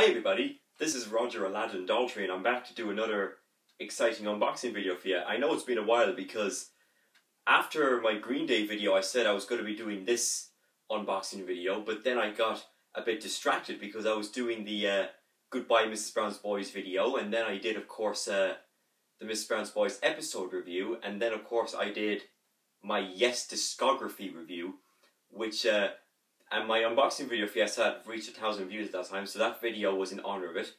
Hi everybody, this is Roger Aladdin Daltrey and I'm back to do another exciting unboxing video for you. I know it's been a while because after my Green Day video I said I was going to be doing this unboxing video, but then I got a bit distracted because I was doing the Goodbye Mrs. Brown's Boys video, and then I did of course the Mrs. Brown's Boys episode review, and then of course I did my Yes discography review, which and my unboxing video for Yes had reached 1,000 views at that time, so that video was in honour of it.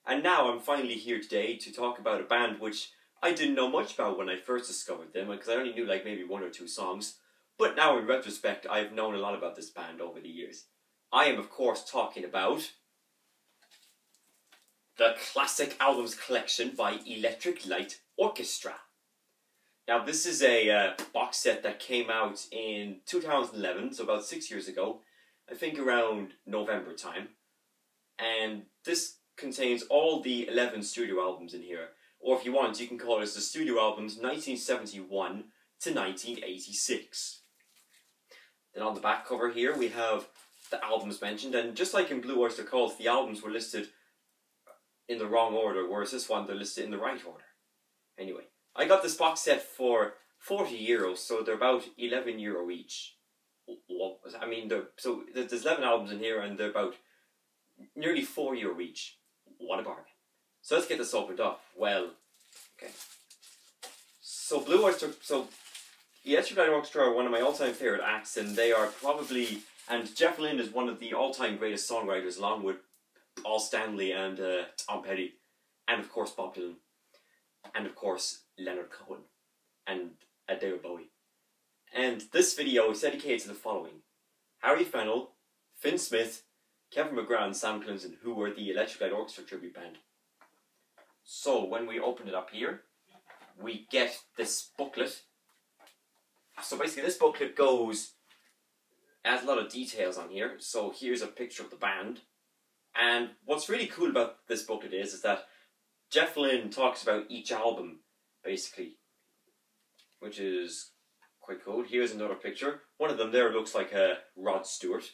And now I'm finally here today to talk about a band which I didn't know much about when I first discovered them, because I only knew like maybe one or two songs. But now in retrospect, I've known a lot about this band over the years. I am of course talking about the Classic Albums Collection by Electric Light Orchestra. Now this is a box set that came out in 2011, so about 6 years ago, I think around November time. And this contains all the 11 studio albums in here. Or if you want, you can call this the studio albums 1971 to 1986. Then on the back cover here we have the albums mentioned, and just like in Blue Oyster Cult, the albums were listed in the wrong order, whereas this one they're listed in the right order. Anyway, I got this box set for €40, so they're about €11 each. I mean, there's 11 albums in here, and they're about nearly €4 each. What a bargain! So let's get this opened up. Well, okay. So Electric Light Orchestra are one of my all-time favourite acts, and they are probably, and Jeff Lynne is one of the all-time greatest songwriters, along with Paul Stanley and Tom Petty, and of course Bob Dylan, and of course Leonard Cohen, and David Bowie. And this video is dedicated to the following: Harry Fennell, Finn Smith, Kevin McGrath and Sam Clinton, who were the Electric Light Orchestra tribute band. So when we open it up here, we get this booklet. So basically this booklet has a lot of details on here. So here's a picture of the band. And what's really cool about this booklet is that Jeff Lynne talks about each album, basically, which is quite cool. Here's another picture. One of them there looks like Rod Stewart.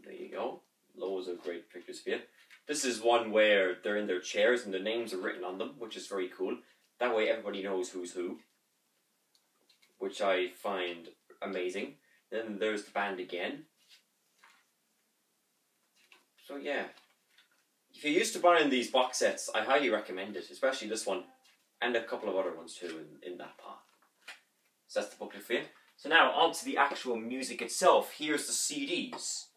There you go. Loads of great pictures for you. This is one where they're in their chairs and the names are written on them, which is very cool. That way everybody knows who's who, which I find amazing. Then there's the band again. So yeah, if you're used to buying these box sets, I highly recommend it, especially this one, and a couple of other ones too in that part. So that's the booklet for you. So now on to the actual music itself. Here's the CDs.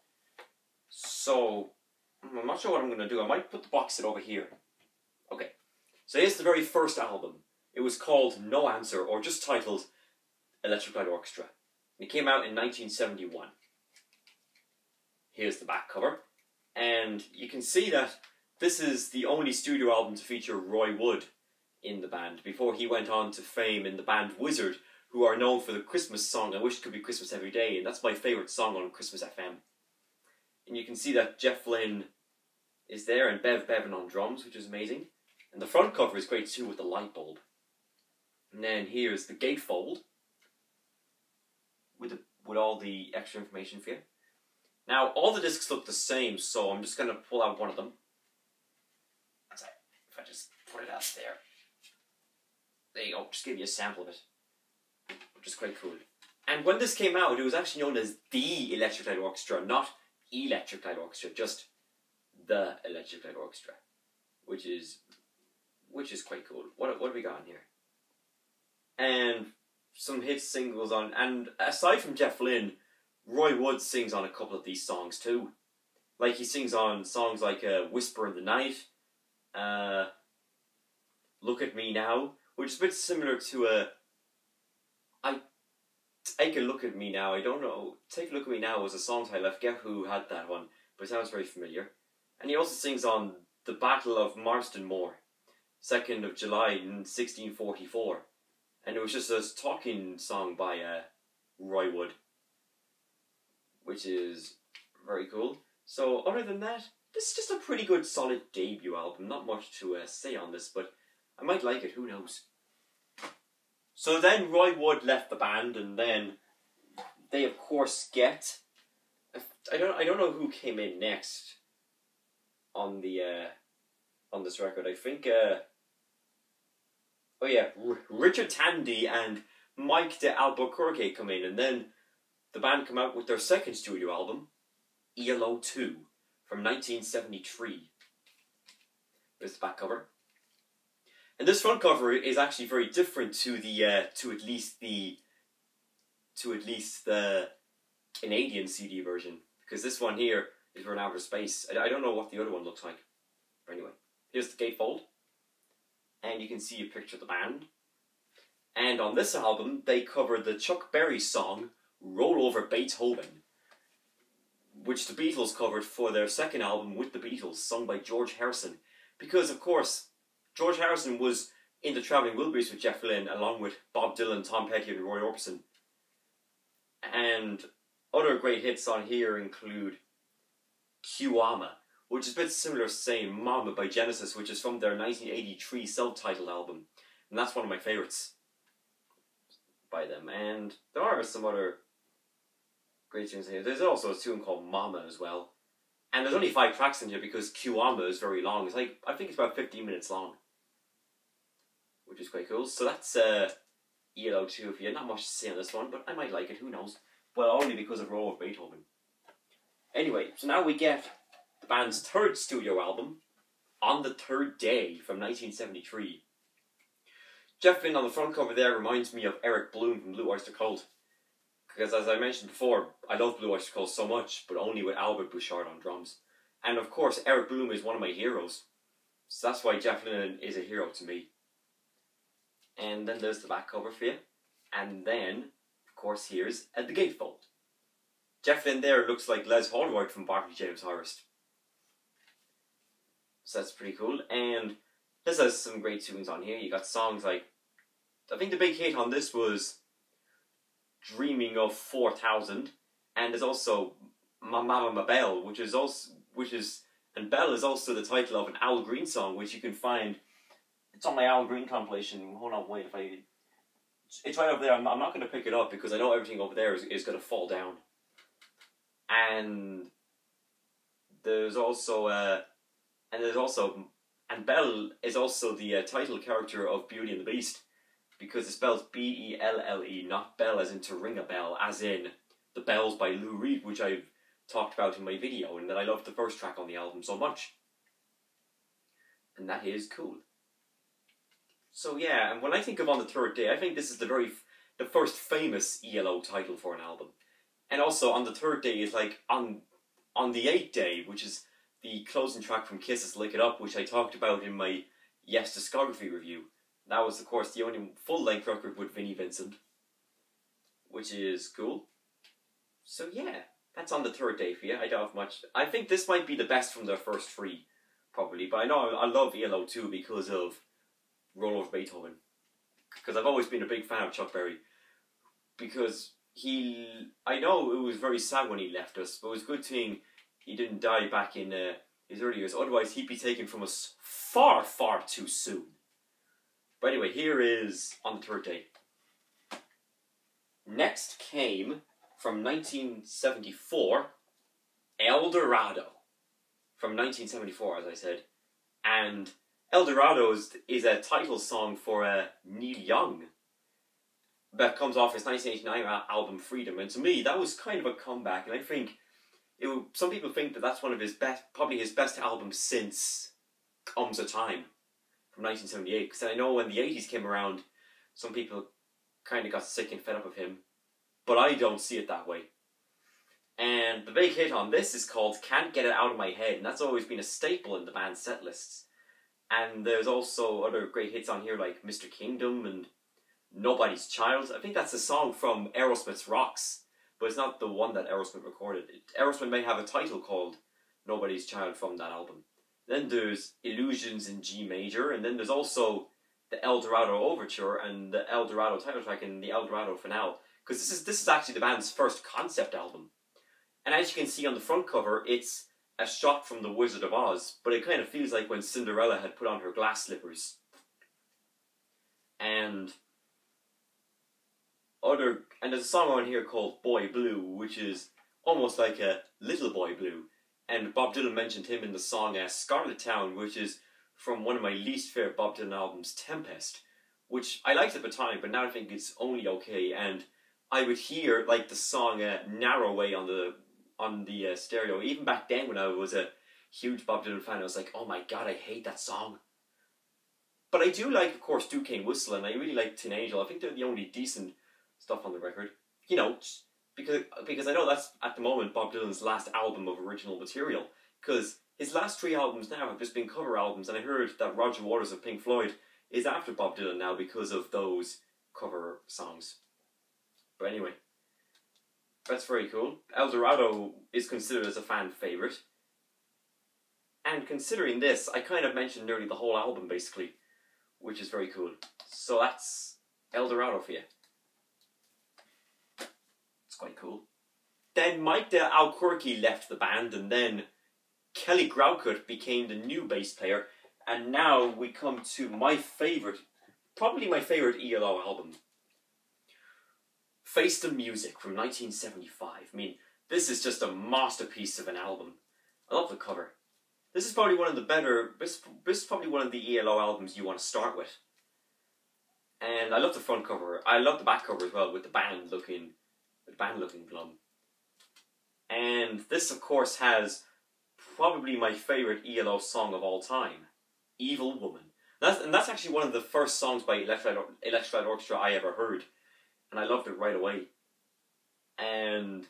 So, I'm not sure what I'm going to do. I might put the box set over here. Okay, so here's the very first album. It was called No Answer, or just titled Electric Light Orchestra. It came out in 1971. Here's the back cover. And you can see that this is the only studio album to feature Roy Wood in the band, before he went on to fame in the band Wizzard, who are known for the Christmas song I Wish It Could Be Christmas Every Day, and that's my favourite song on Christmas FM. And you can see that Jeff Lynne is there, and Bev Bevan on drums, which is amazing. And the front cover is great too, with the light bulb. And then here's the gatefold with all the extra information for you. Now, all the discs look the same, so I'm just going to pull out one of them. If I just put it out there. There you go, just give you a sample of it, which is quite cool. And when this came out, it was actually known as the Electric Light Orchestra, not Electric Light Orchestra, just the Electric Light Orchestra, which is quite cool. What have we got in here? And some hit singles on, and aside from Jeff Lynne, Roy Wood sings on a couple of these songs too. Like he sings on songs like Whisper in the Night, Look at Me Now, which is a bit similar to Take a Look at Me Now. I don't know. Take a Look at Me Now was a song title. I forget who had that one, but it sounds very familiar. And he also sings on The Battle of Marston Moor, 2nd of July 1644. And it was just a talking song by Roy Wood, which is very cool. So other than that, this is just a pretty good solid debut album. Not much to say on this, but I might like it, who knows. So then Roy Wood left the band, and then they of course get I don't know who came in next on the on this record. I think oh yeah, Richard Tandy and Mike de Albuquerque come in, and then the band come out with their second studio album, ELO 2, from 1973. There's the back cover. And this front cover is actually very different to the to at least the Canadian CD version, because this one here is for an outer space. I don't know what the other one looks like. But anyway, here's the gatefold, and you can see a picture of the band. And on this album, they covered the Chuck Berry song "Roll Over Beethoven," which the Beatles covered for their second album with the Beatles, sung by George Harrison. Because, of course, George Harrison was in the Travelling Wilburys with Jeff Lynne, along with Bob Dylan, Tom Petty, and Roy Orbison. And other great hits on here include Kiwama, which is a bit similar to saying Mama by Genesis, which is from their 1983 self-titled album. And that's one of my favourites by them. And there are some other great tunes in here. There's also a tune called Mama as well. And there's only 5 tracks in here because Kiwama is very long. It's like, I think it's about 15 minutes long, which is quite cool. So that's ELO 2 if you had not much to say on this one, but I might like it, who knows. Well, only because of Roll of Beethoven. Anyway, so now we get the band's third studio album, On the Third Day, from 1973. Jeff Lynne on the front cover there reminds me of Eric Bloom from Blue Oyster Cult. Because as I mentioned before, I love Blue Oyster Cult so much, but only with Albert Bouchard on drums. And of course, Eric Bloom is one of my heroes. So that's why Jeff Lynne is a hero to me. And then there's the back cover for you. And then, of course, here's the gatefold. Jeff Lynne there looks like Les Holroyd from Barclay James Harvest. So that's pretty cool. And this has some great tunes on here. You got songs like, I think the big hit on this was Dreaming of 4000, and there's also Mama Ma Belle, and Belle is also the title of an Al Green song, which you can find. It's on my Al Green compilation. Hold on, wait, it's right over there. I'm not going to pick it up because I know everything over there is going to fall down. And there's also Belle is also the title character of Beauty and the Beast, because it spells B-E-L-L-E, not bell as in to ring a bell, as in The Bells by Lou Reed, which I've talked about in my video, and that I loved the first track on the album so much. And that is cool. So yeah, and when I think of On the Third Day, I think this is the first famous ELO title for an album. And also, On the Third Day is like on the 8th day, which is the closing track from Kiss's Lick It Up, which I talked about in my Yes discography review. That was, of course, the only full-length record with Vinnie Vincent, which is cool. So yeah, that's On the Third Day for you. I don't have much. I think this might be the best from their first 3, probably. But I know I love ELO 2 because of Roll Over Beethoven. Because I've always been a big fan of Chuck Berry. Because I know it was very sad when he left us, but it was a good thing he didn't die back in his early years. Otherwise, he'd be taken from us far, far too soon. But anyway, here is On the Third Day. Next came, from 1974, Eldorado. From 1974, as I said. And Eldorado is a title song for Neil Young. That comes off his 1989 album Freedom. And to me, that was kind of a comeback. And I think, some people think that that's one of his best, probably his best albums since Comes a Time. From 1978, because I know when the 80s came around, some people kind of got sick and fed up of him, but I don't see it that way. And the big hit on this is called Can't Get It Out of My Head, and that's always been a staple in the band's set lists. And there's also other great hits on here like Mr. Kingdom and Nobody's Child. I think that's a song from Aerosmith's Rocks, but it's not the one that Aerosmith recorded. Aerosmith may have a title called Nobody's Child from that album. Then there's Illusions in G major, and then there's also the Eldorado Overture and the Eldorado title track and the Eldorado Finale. Because this is actually the band's first concept album. And as you can see on the front cover, it's a shot from The Wizard of Oz, but it kind of feels like when Cinderella had put on her glass slippers. And there's a song on here called Boy Blue, which is almost like a Little Boy Blue. And Bob Dylan mentioned him in the song Scarlet Town, which is from one of my least favourite Bob Dylan albums, Tempest, which I liked at the time, but now I think it's only okay. And I would hear like the song Narrow Way on the stereo. Even back then when I was a huge Bob Dylan fan, I was like, oh my god, I hate that song. But I do like, of course, Duquesne Whistle, and I really like Tin Angel. I think they're the only decent stuff on the record. You know, because I know that's, at the moment, Bob Dylan's last album of original material. Because his last 3 albums now have just been cover albums, and I heard that Roger Waters of Pink Floyd is after Bob Dylan now because of those cover songs. But anyway, that's very cool. Eldorado is considered as a fan favourite. And considering this, I kind of mentioned nearly the whole album, basically, which is very cool. So that's Eldorado for you. It's quite cool. Then Mike de Alquerque left the band, and then Kelly Graucut became the new bass player, and now we come to my favourite, probably my favourite ELO album. Face the Music from 1975. I mean, this is just a masterpiece of an album. I love the cover. This is probably one of the better, this is probably one of the ELO albums you want to start with. And I love the front cover. I love the back cover as well, with the band looking glum. And this, of course, has probably my favourite ELO song of all time, Evil Woman. That's actually one of the first songs by Electric Orchestra I ever heard. And I loved it right away. And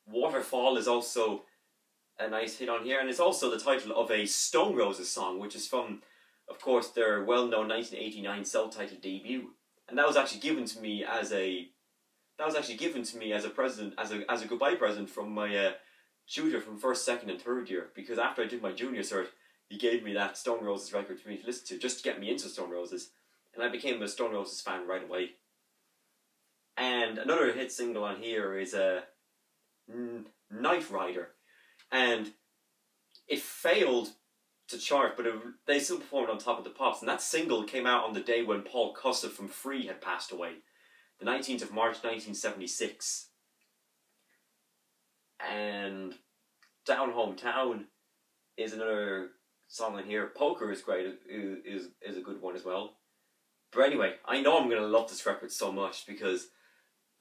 Waterfall is also a nice hit on here, and it's also the title of a Stone Roses song, which is from, of course, their well-known 1989 self-titled debut. And that was actually given to me as a present, as a goodbye present from my tutor from first, second, and third year. Because after I did my junior cert, he gave me that Stone Roses record for me to listen to, just to get me into Stone Roses. And I became a Stone Roses fan right away. And another hit single on here is Night Rider. And it failed to chart, but they still performed on Top of the Pops. And that single came out on the day when Paul Cussett from Free had passed away, the 19th of March 1976. And Down Hometown is another song on here. Poker is great, is a good one as well. But anyway, I know I'm going to love this record so much because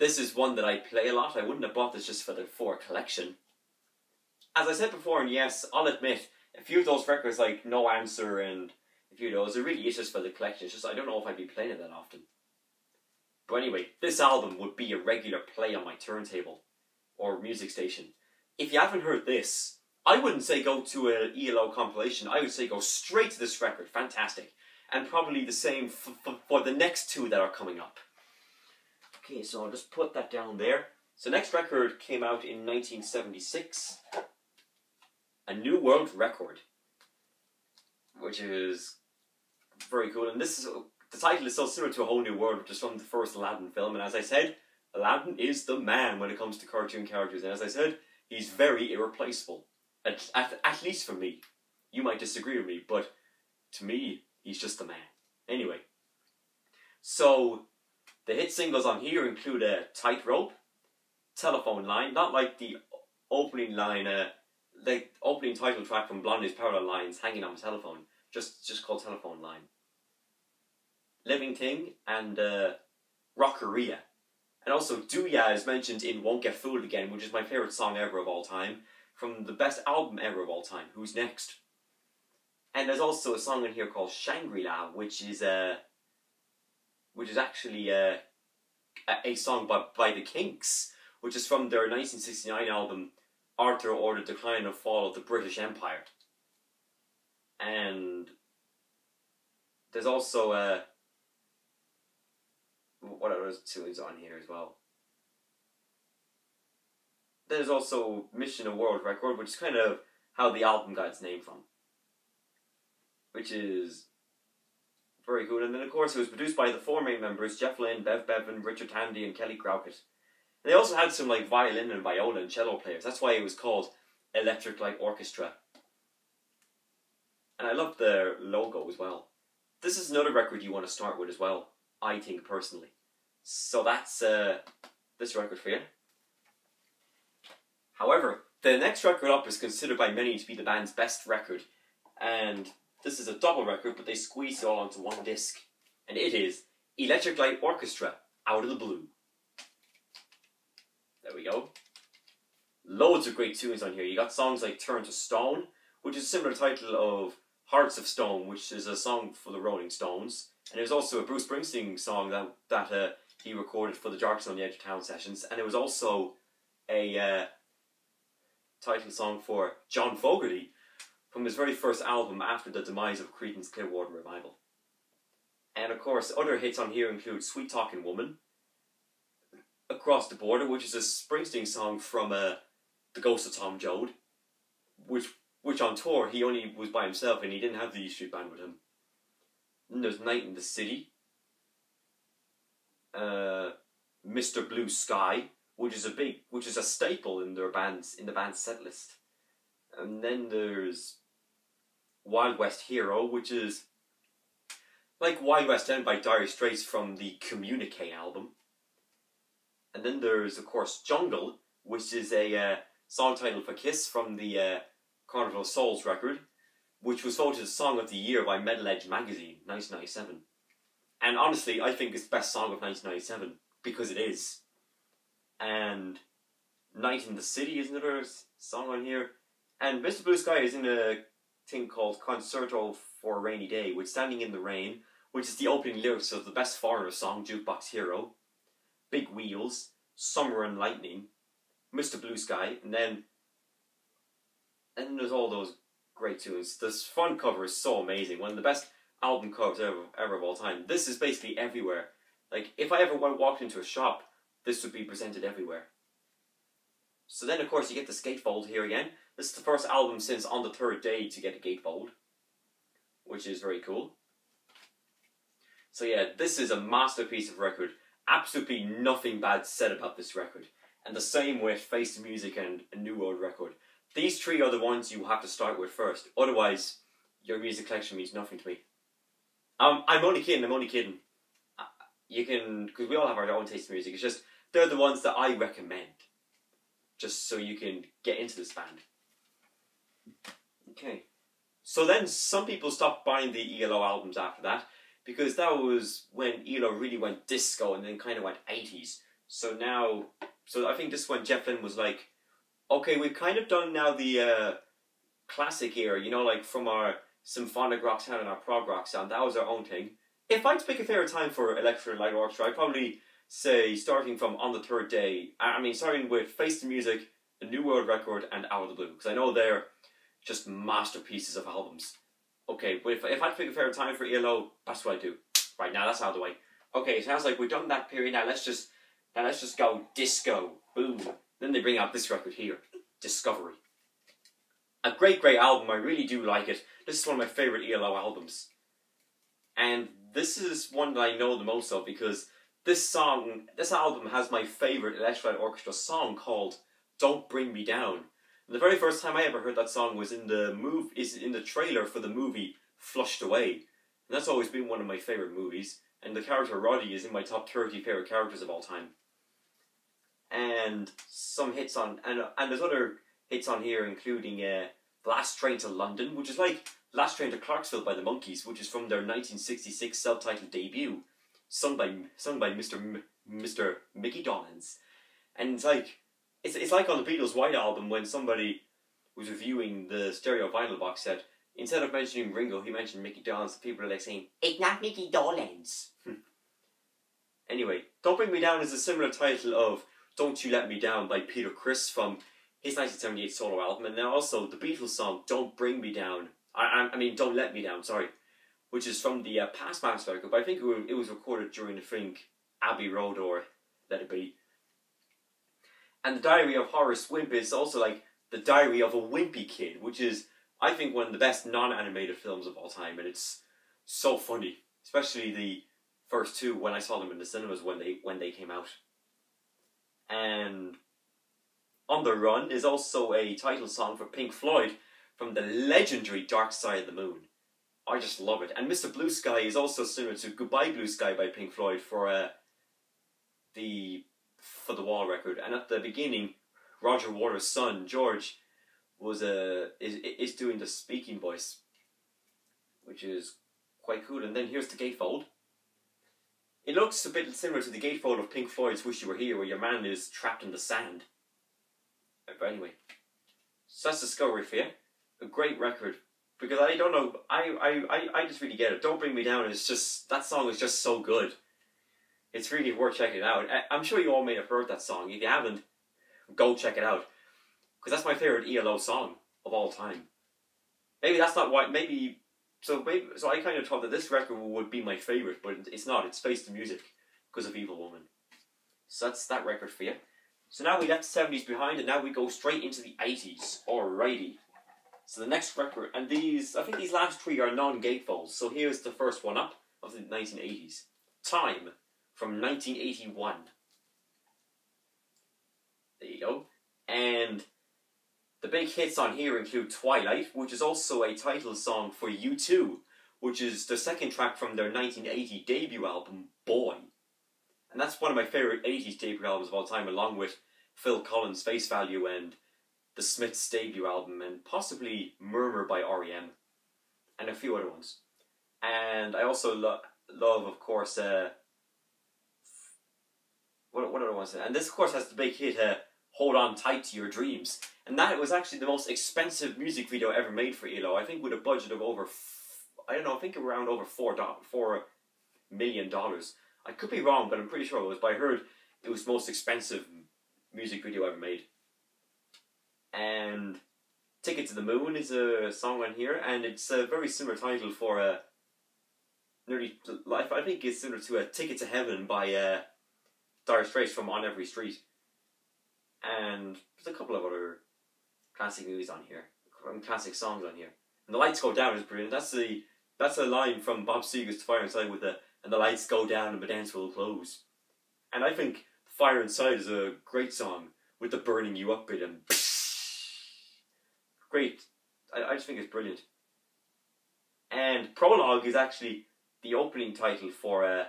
this is one that I play a lot. I wouldn't have bought this just for a collection. As I said before, and yes, I'll admit, a few of those records like No Answer and a few of those, it really is just for the collection. It's just I don't know if I'd be playing it that often. But anyway, this album would be a regular play on my turntable or music station. If you haven't heard this, I wouldn't say go to an ELO compilation. I would say go straight to this record. Fantastic. And probably the same for the next 2 that are coming up. Okay, so I'll just put that down there. So next record came out in 1976. A New World Record. Which is very cool. And this is, the title is so similar to A Whole New World, which is from the first Aladdin film. And as I said, Aladdin is the man when it comes to cartoon characters. And as I said, he's very irreplaceable. At least for me. You might disagree with me, but to me, he's just the man. Anyway. So, the hit singles on here include Tightrope, Telephone Line, not like the opening line, the opening title track from Blondie's Parallel Lines, Hanging on the Telephone, just called Telephone Line. Living Thing and Rockeria. And also Do Ya is mentioned in Won't Get Fooled Again, which is my favourite song ever of all time, from the best album ever of all time, Who's Next? And there's also a song in here called Shangri-La, which is actually a song by the Kinks, which is from their 1969 album Arthur or the Decline and Fall of the British Empire. And there's also what other tunes on here as well? There's also Mission a World Record, which is kind of how the album got its name from, which is very good. And then of course it was produced by the 4 main members, Jeff Lynne, Bev Bevan, Richard Tandy and Kelly Crockett. And they also had some like violin and viola and cello players. That's why it was called Electric Light Orchestra. And I love their logo as well. This is another record you want to start with as well, I think personally. So that's this record for you. However, the next record up is considered by many to be the band's best record, and this is a double record, but they squeezed it all onto one disc, and it is Electric Light Orchestra, Out of the Blue. There we go. Loads of great tunes on here. You got songs like Turn to Stone, which is a similar title of Hearts of Stone, which is a song for the Rolling Stones. And there's also a Bruce Springsteen song that he recorded for the Darkness on the Edge of Town sessions. And it was also a title song for John Fogerty from his very first album after the demise of Creedence Clearwater Revival. And of course, other hits on here include Sweet Talking Woman, Across the Border, which is a Springsteen song from The Ghost of Tom Joad, which on tour he only was by himself and he didn't have the E Street Band with him. Then there's Night in the City, Mr. Blue Sky, which is a staple in the band's set list. And then there's Wild West Hero, which is like Wild West End by Dire Straits from the Communique album. And then there's, of course, Jungle, which is a song title for Kiss from the Carnival of Souls record, which was voted Song of the Year by Metal Edge magazine, 1997. And honestly, I think it's the best song of 1997, because it is. And Night in the City is another song on here. And Mr. Blue Sky is in a thing called Concerto for a Rainy Day, with Standing in the Rain, which is the opening lyrics of the best foreigner song, Jukebox Hero, Big Wheels, Summer and Lightning, Mr. Blue Sky, and then there's all those great tunes. This front cover is so amazing. One of the best album covers ever of all time. This is basically everywhere. Like, if I ever walked into a shop, this would be presented everywhere. So then, of course, you get the gatefold here again. This is the first album since On the Third Day to get a gatefold, which is very cool. So yeah, this is a masterpiece of record. Absolutely nothing bad said about this record. And the same with Face the Music and A New World record. These three are the ones you have to start with first. Otherwise, your music collection means nothing to me. I'm only kidding. You can, because we all have our own taste in music. It's just, they're the ones that I recommend. Just so you can get into this band. Okay. So then some people stopped buying the ELO albums after that, because that was when ELO really went disco and then kind of went 80s. So I think this is when Jeff Lynne was like, okay, we've kind of done now the classic era, you know, like from our symphonic rock sound and our prog rock sound. That was our own thing. If I had to pick a favourite time for Electric Light Orchestra, I'd probably say starting from On the Third Day. Starting with Face the Music, The New World record, and Out of the Blue. Because I know they're just masterpieces of albums. Okay, but if I had to pick a favourite time for ELO, that's what I do. Right, now that's out of the way. Okay, it sounds like we've done that period. Now let's just go disco. Boom. Then they bring out this record here, Discovery. A great album. I really do like it. This is one of my favourite ELO albums. And this is one that I know the most of because this album has my favourite Electric Light Orchestra song called Don't Bring Me Down. And the very first time I ever heard that song was in the trailer for the movie Flushed Away. And that's always been one of my favourite movies. And the character Roddy is in my top 30 favourite characters of all time. And some hits on, and there's other hits on here, including Last Train to London, which is like Last Train to Clarksville by the Monkees, which is from their 1966 self-titled debut, sung by Mr. Mickey Dolenz. And it's like on the Beatles' White Album when somebody was reviewing the stereo vinyl box set. Instead of mentioning Ringo, he mentioned Mickey Dolenz. People are like saying, "It's not Mickey Dolenz." Anyway, Don't Bring Me Down is a similar title of Don't You Let Me Down by Peter Criss from his 1978 solo album, and then also the Beatles song Don't Bring Me Down. Don't Let Me Down, sorry, which is from the Past Master record, but I think it was recorded during the film Abbey Road or Let It Be. And The Diary of Horace Wimp is also like the diary of a wimpy kid, which is, I think, one of the best non-animated films of all time, and it's so funny, especially the first two when I saw them in the cinemas when they came out. And On the Run is also a title song for Pink Floyd from the legendary Dark Side of the Moon. I just love it. And Mr. Blue Sky is also similar to Goodbye Blue Sky by Pink Floyd for the Wall record. And at the beginning, Roger Waters' son, George, is doing the speaking voice, which is quite cool. And then here's the gatefold. It looks a bit similar to the gatefold of Pink Floyd's Wish You Were Here, where your man is trapped in the sand. But anyway, so that's Discovery for you. A great record. Because I don't know, I just really get it. Don't Bring Me Down, it's just, that song is just so good. It's really worth checking out. I'm sure you all may have heard that song. If you haven't, go check it out. Because that's my favourite ELO song of all time. Maybe that's not why, so I kind of thought that this record would be my favourite, but it's not. It's Face the Music because of Evil Woman. So that's that record for you. So now we left the 70s behind, and now we go straight into the 80s. Alrighty. So the next record, and I think these last three are non-gatefolds. So here's the first one up of the 1980s. Time from 1981. There you go. And the big hits on here include Twilight, which is also a title song for U2, which is the second track from their 1980 debut album, Boy. And that's one of my favourite 80s debut albums of all time, along with Phil Collins' Face Value and The Smiths' debut album, and possibly Murmur by R.E.M. and a few other ones. And I also love, of course, what other ones? And this, of course, has the big hit, Hold On Tight to Your Dreams. And that was actually the most expensive music video ever made for ELO. I think with a budget of over, I think around over $4 million. I could be wrong, but I'm pretty sure it was. But I heard it was the most expensive music video ever made. And Ticket to the Moon is a song on here, and it's a very similar title for I think it's similar to a Ticket to Heaven by Dire Straits from On Every Street. And there's a couple of other classic movies on here, classic songs on here. And The Lights Go Down is brilliant. That's a line from Bob Seger's Fire Inside with and the lights go down and the dance will close. And I think Fire Inside is a great song with the burning you up bit and great. I just think it's brilliant. And Prologue is actually the opening title for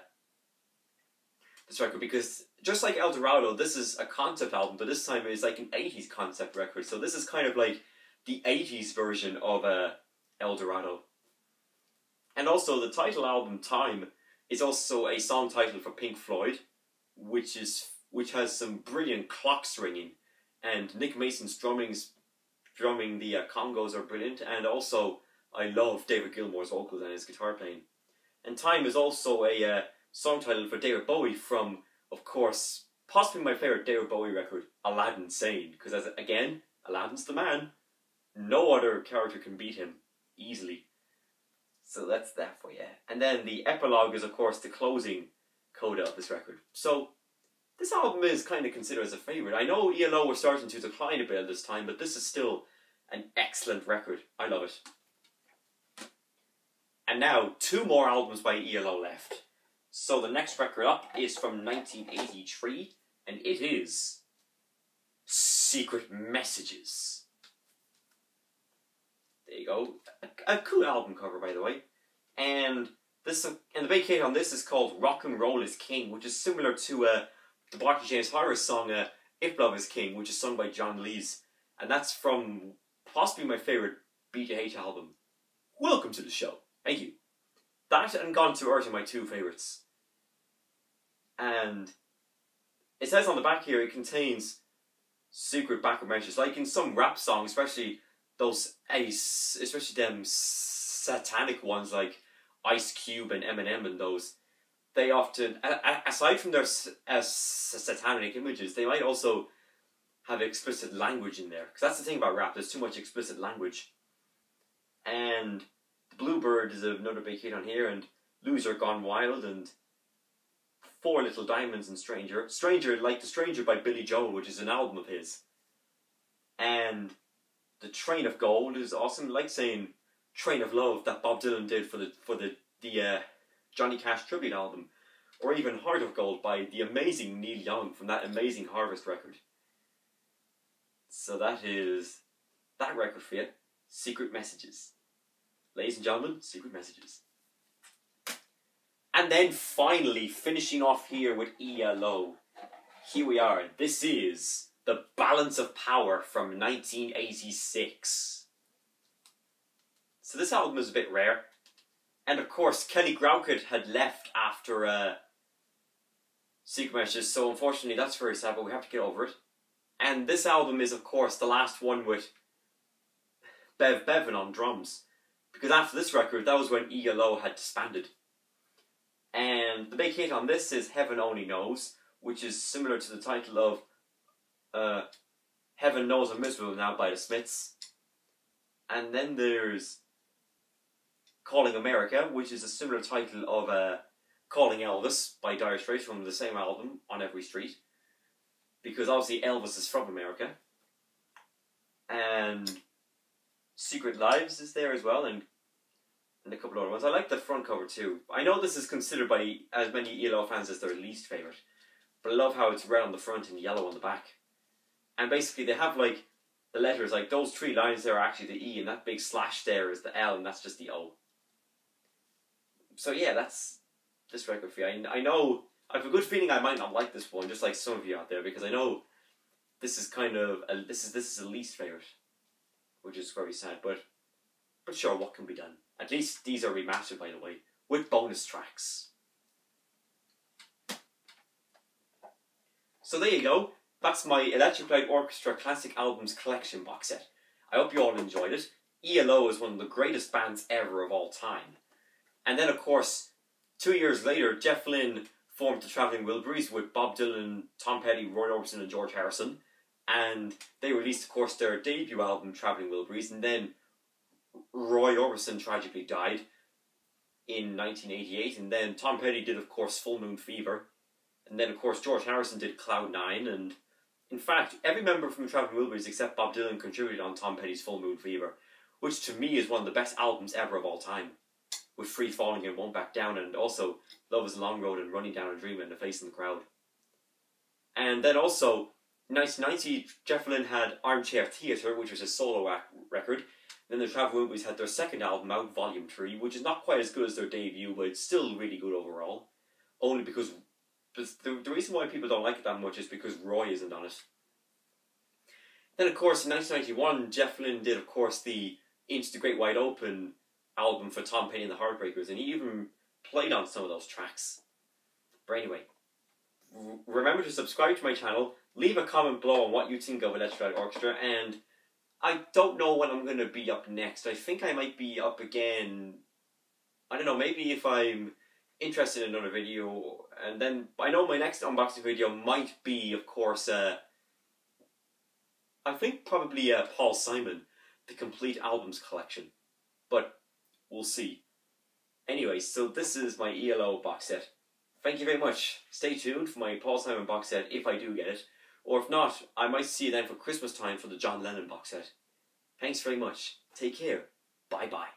this record, because just like Eldorado, this is a concept album, but this time it's like an 80s concept record. So this is kind of like the 80s version of Eldorado. And also the title album, Time, is also a song title for Pink Floyd, which has some brilliant clocks ringing, and Nick Mason's drumming the congos are brilliant, and also I love David Gilmour's vocals and his guitar playing. And Time is also a song title for David Bowie from, of course, possibly my favourite David Bowie record, Aladdin Sane, because again, Aladdin's the man. No other character can beat him easily. So that's that for you. And then the epilogue is, of course, the closing coda of this record. So this album is kind of considered as a favourite. I know ELO were starting to decline a bit at this time, but this is still an excellent record. I love it. And now, 2 more albums by ELO left. So the next record up is from 1983, and it is Secret Messages. There you go. A cool album cover, by the way. And the big hit on this is called Rock and Roll is King, which is similar to the Barclay James Harris song If Love is King, which is sung by John Lees. And that's from possibly my favourite BJH album. Welcome to the show. Thank you. That and Gone to Earth are my 2 favourites. And it says on the back here it contains secret backward messages, like in some rap songs, especially them satanic ones like Ice Cube and Eminem and those. They often, aside from their satanic images, they might also have explicit language in there. Because that's the thing about rap, there's too much explicit language. And The Bluebird is another big hit on here, and Loser Gone Wild, and Four Little Diamonds, and Stranger. Stranger, like The Stranger by Billy Joel, which is an album of his. And The Train of Gold is awesome, like saying Train of Love that Bob Dylan did for the Johnny Cash tribute album, or even Heart of Gold by the amazing Neil Young from that amazing Harvest record. So that is that record for you, Secret Messages. Ladies and gentlemen, Secret Messages. And then finally, finishing off here with ELO. Here we are. This is The Balance of Power from 1986. So this album is a bit rare. And of course, Kelly Groucutt had left after Secret Messages, so unfortunately that's very sad, but we have to get over it. And this album is, of course, the last one with Bev Bevan on drums. Because after this record, that was when ELO had disbanded. And the big hit on this is Heaven Only Knows, which is similar to the title of Heaven Knows I'm Miserable Now by the Smiths. And then there's Calling America, which is a similar title of Calling Elvis by Dire Straits from the same album, On Every Street. Because obviously Elvis is from America. And Secret Lives is there as well, and a couple other ones. I like the front cover too. I know this is considered by as many ELO fans as their least favourite. But I love how it's red on the front and yellow on the back. And basically they have like the letters, like those three lines there are actually the E, and that big slash there is the L, and that's just the O. So yeah, that's this record for you. I know, I have a good feeling I might not like this one, just like some of you out there, because I know this is kind of, this is the least favourite, which is very sad, but sure, what can be done? At least these are remastered, by the way, with bonus tracks. So there you go, that's my Electric Light Orchestra Classic Albums Collection box set. I hope you all enjoyed it. ELO is one of the greatest bands ever of all time. And then, of course, 2 years later, Jeff Lynne formed the Travelling Wilburys with Bob Dylan, Tom Petty, Roy Orbison and George Harrison. And they released, of course, their debut album, Travelling Wilburys. And then Roy Orbison tragically died in 1988. And then Tom Petty did, of course, Full Moon Fever. And then, of course, George Harrison did Cloud 9. And in fact, every member from the Travelling Wilburys except Bob Dylan contributed on Tom Petty's Full Moon Fever, which to me is one of the best albums ever of all time. With Free Falling and Won't Back Down, and also Love is a Long Road and Running Down a Dream and The Face in the Crowd. And then also, in 1990, Jeff Lynne had Armchair Theatre, which was a solo record. Then the Travelling Wilburys had their second album out, Volume 3, which is not quite as good as their debut, but it's still really good overall. Only because the reason why people don't like it that much is because Roy isn't on it. Then, of course, in 1991, Jeff Lynne did, of course, the Into the Great Wide Open album for Tom Petty and the Heartbreakers, and he even played on some of those tracks. But anyway, remember to subscribe to my channel, leave a comment below on what you think of Electric Light Orchestra, and I don't know when I'm going to be up next. I think I might be up again, I don't know, maybe if I'm interested in another video, and then I know my next unboxing video might be, of course, I think probably Paul Simon, the Complete Albums Collection, but we'll see. Anyway, so this is my ELO box set. Thank you very much. Stay tuned for my Paul Simon box set if I do get it. Or if not, I might see you then for Christmas time for the John Lennon box set. Thanks very much. Take care. Bye bye.